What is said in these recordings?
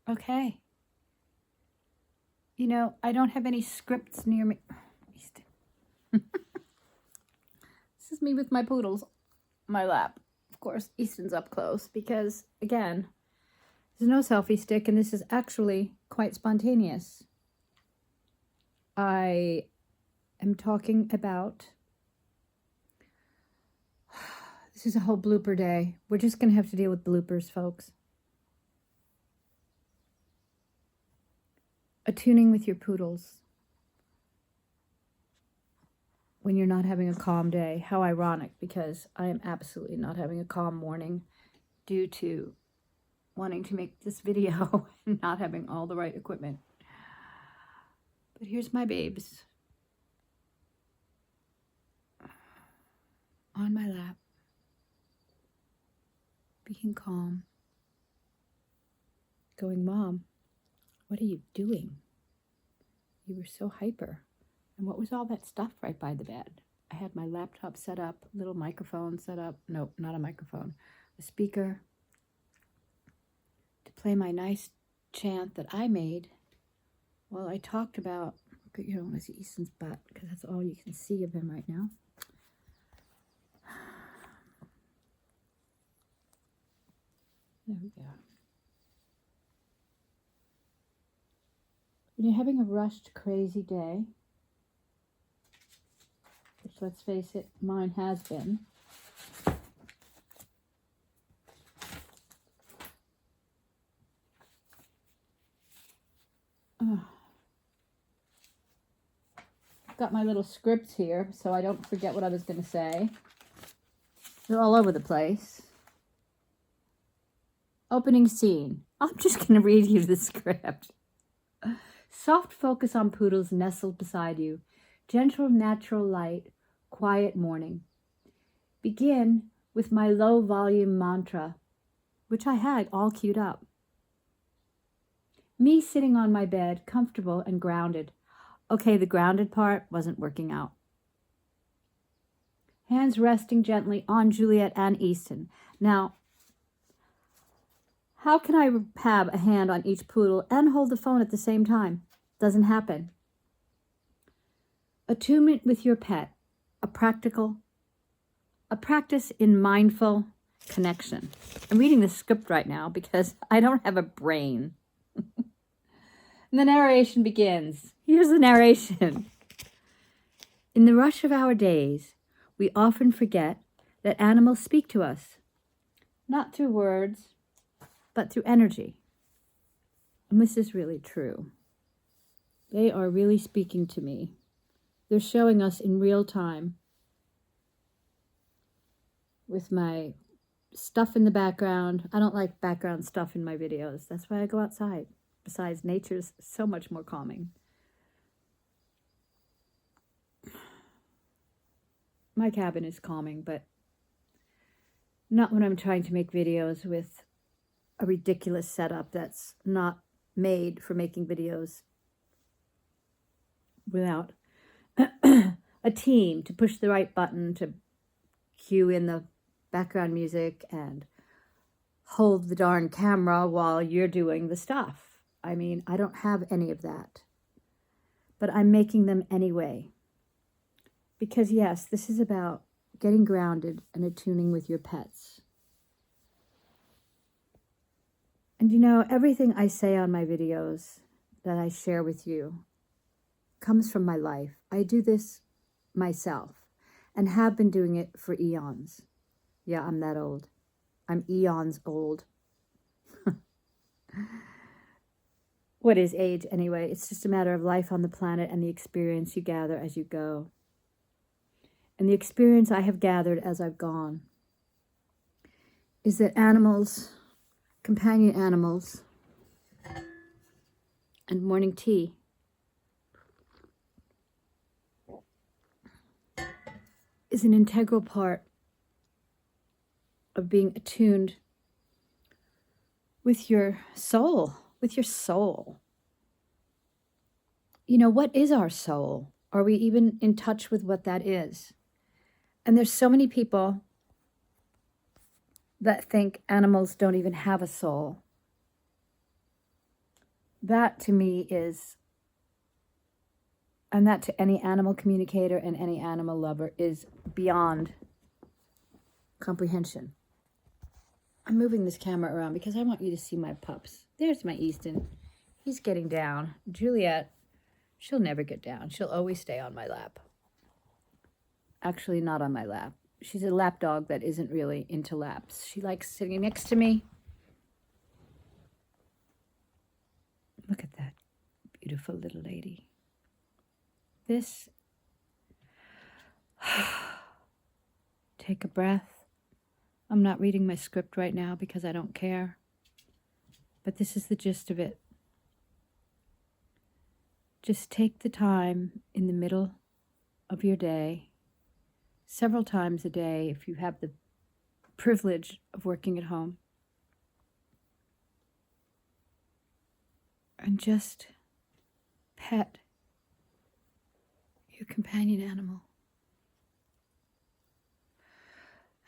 Okay. You know, I don't have any scripts near me. This is me with my poodles, my lap. Of course, Easton's up close because, again, there's no selfie stick, and this is actually quite spontaneous. I am talking about... This is a whole blooper day. We're just going to have to deal with bloopers, folks. Attuning with your poodles when you're not having a calm day. How ironic, because I am absolutely not having a calm morning due to wanting to make this video and not having all the right equipment. But here's my babes on my lap, being calm, going, "Mom, what are you doing? You were so hyper. And what was all that stuff right by the bed?" I had my laptop set up, little microphone set up. Nope, not a microphone. A speaker to play my nice chant that I made while I talked about, you know, I see Easton's butt because that's all you can see of him right now. There we go. When you're having a rushed, crazy day, which, let's face it, mine has been, got my little scripts here so I don't forget what I was going to say. They're all over the place. Opening scene. I'm just going to read you the script. Soft focus on poodles nestled beside you. Gentle, natural light. Quiet morning. Begin with my low volume mantra, which I had all queued up. Me sitting on my bed, comfortable and grounded. Okay, the grounded part wasn't working out. Hands resting gently on Juliette and Easton. Now, how can I have a hand on each poodle and hold the phone at the same time? Doesn't happen. Attunement with your pet. A practice in mindful connection. I'm reading the script right now because I don't have a brain. And the narration begins. Here's the narration. In the rush of our days, we often forget that animals speak to us, not through words, but through energy. And this is really true. They are really speaking to me. They're showing us in real time with my stuff in the background. I don't like background stuff in my videos. That's why I go outside. Besides, nature's so much more calming. My cabin is calming, but not when I'm trying to make videos with a ridiculous setup that's not made for making videos without a team to push the right button to cue in the background music and hold the darn camera while you're doing the stuff. I mean, I don't have any of that, but I'm making them anyway. Because yes, this is about getting grounded and attuning with your pets. And you know, everything I say on my videos that I share with you comes from my life. I do this myself and have been doing it for eons. Yeah, I'm that old. I'm eons old. What is age anyway? It's just a matter of life on the planet and the experience you gather as you go. And the experience I have gathered as I've gone is that animals, companion animals, and morning tea is an integral part of being attuned with your soul, You know, what is our soul? Are we even in touch with what that is? And there's so many people that think animals don't even have a soul. That to me is, and that to any animal communicator and any animal lover, is beyond comprehension. I'm moving this camera around because I want you to see my pups. There's my Easton. He's getting down. Juliette, she'll never get down. She'll always stay on my lap. Actually, not on my lap. She's a lap dog that isn't really into laps. She likes sitting next to me. Look at that beautiful little lady. This, take a breath. I'm not reading my script right now because I don't care. But this is the gist of it. Just take the time in the middle of your day, several times a day if you have the privilege of working at home, and just pet your companion animal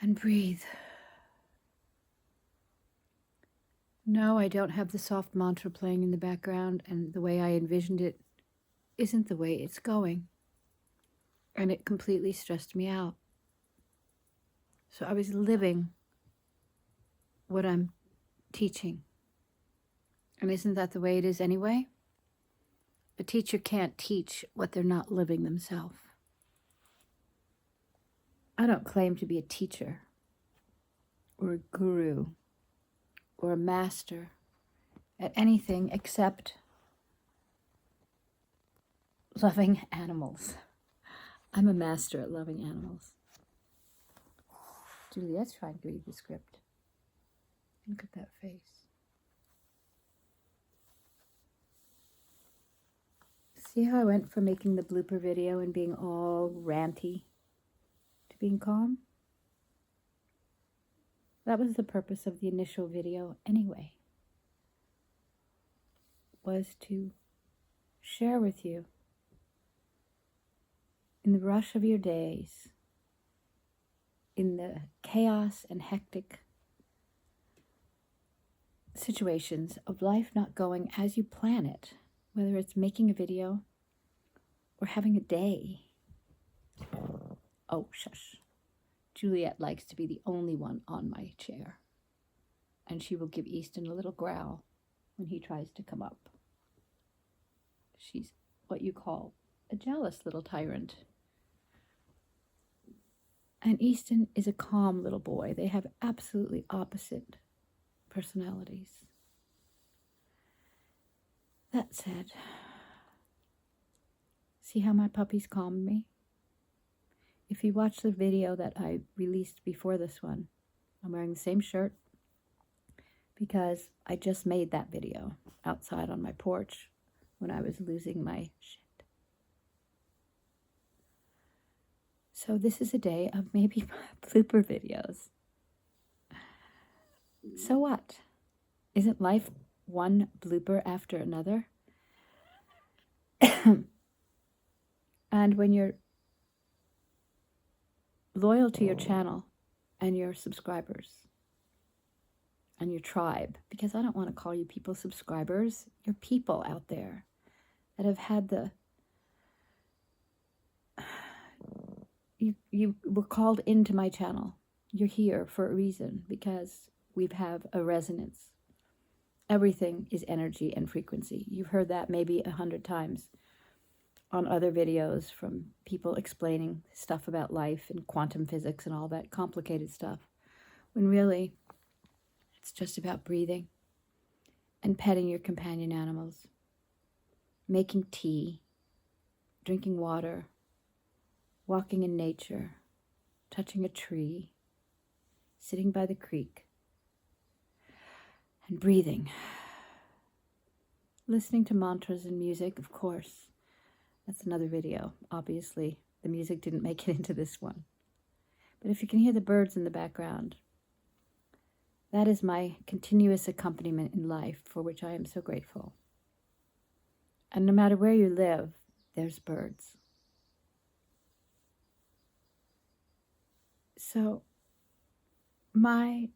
and breathe. No, I don't have the soft mantra playing in the background, and the way I envisioned it isn't the way it's going. And it completely stressed me out. So I was living what I'm teaching. And isn't that the way it is anyway? A teacher can't teach what they're not living themselves. I don't claim to be a teacher or a guru or a master at anything except loving animals. I'm a master at loving animals. Juliette's trying to read the script. Look at that face. See how I went from making the blooper video and being all ranty to being calm? That was the purpose of the initial video anyway, was to share with you in the rush of your days, in the chaos and hectic situations of life not going as you plan it, whether it's making a video or having a day. Oh, shush. Juliette likes to be the only one on my chair, and she will give Easton a little growl when he tries to come up. She's what you call a jealous little tyrant. And Easton is a calm little boy. They have absolutely opposite personalities. That said, see how my puppies calmed me? If you watch the video that I released before this one, I'm wearing the same shirt because I just made that video outside on my porch when I was losing my shit. So this is a day of maybe blooper videos. So what? Isn't life one blooper after another? And when you're loyal to your channel and your subscribers and your tribe, because I don't want to call you people subscribers, you're people out there that have had the, you were called into my channel. You're here for a reason because we have a resonance. Everything is energy and frequency. You've heard that maybe 100 times on other videos from people explaining stuff about life and quantum physics and all that complicated stuff, when really it's just about breathing and petting your companion animals, making tea, drinking water, walking in nature, touching a tree, sitting by the creek, and breathing. Listening to mantras and music, of course. That's another video. Obviously, the music didn't make it into this one. But if you can hear the birds in the background, that is my continuous accompaniment in life, for which I am so grateful. And no matter where you live, there's birds. So, my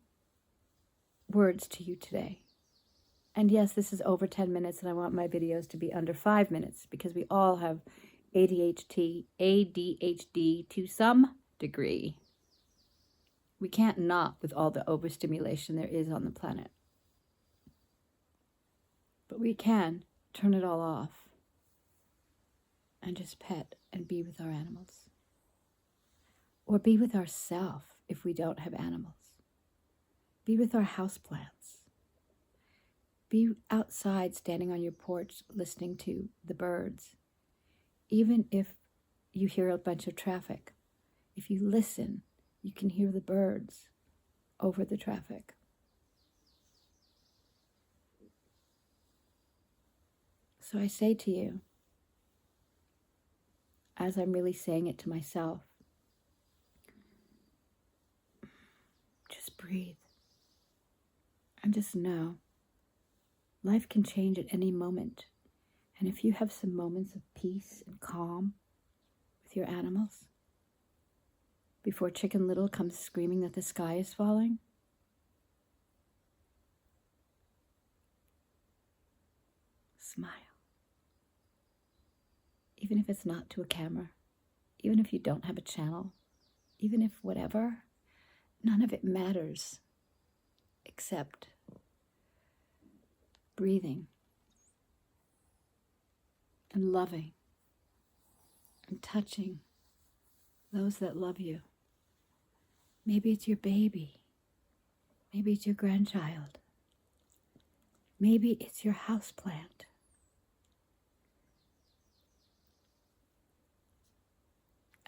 words to you today And yes, this is over 10 minutes, and I want my videos to be under 5 minutes because we all have ADHD to some degree. We can't not with all the overstimulation there is on the planet. But we can turn it all off and just pet and be with our animals. Or be with ourselves if we don't have animals. Be with our houseplants. Be outside standing on your porch listening to the birds. Even if you hear a bunch of traffic, if you listen, you can hear the birds over the traffic. So I say to you, as I'm really saying it to myself, just breathe and just know life can change at any moment. And if you have some moments of peace and calm with your animals before Chicken Little comes screaming that the sky is falling, smile. Even if it's not to a camera, even if you don't have a channel, even if whatever, none of it matters except breathing and loving and touching those that love you. Maybe it's your baby. Maybe it's your grandchild. Maybe it's your houseplant.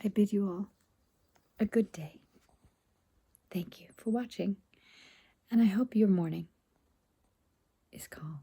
I bid you all a good day. Thank you for watching, and I hope your morning is calm.